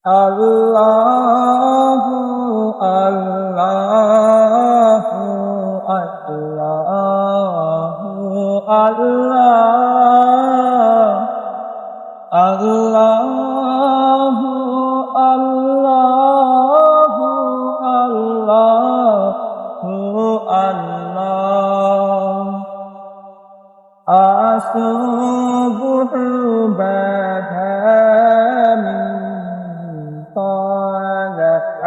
আল্লাহু আল্লাহু আল্লাহু আল্লাহ আল্লাহু আল্লাহু আল্লাহু আল্লাহ আসুবহু বাদা মিন طلعته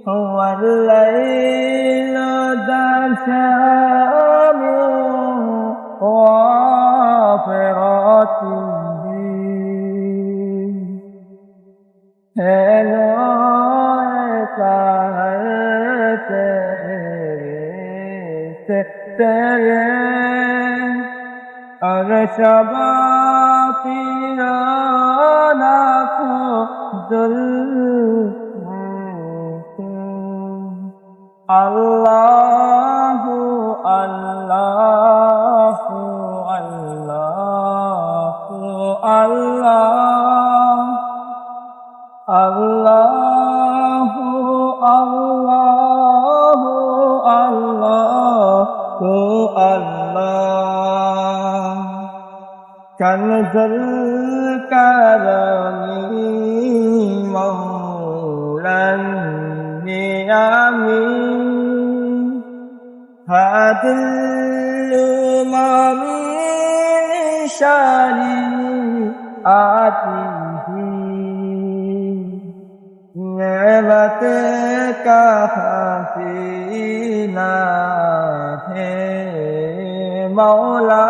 هو الليل دشا من غافرته हेलो तेरे और शबातियाना को दुल अल्लाहु अल्लाहु अल्लाहु अल्लाह अल्लाहु अल्लाहु अल्लाहु अल्लाह कंजुल करमी मौलन नियामी हादिल मामिन शारी आती नेमत का हसीना है मौला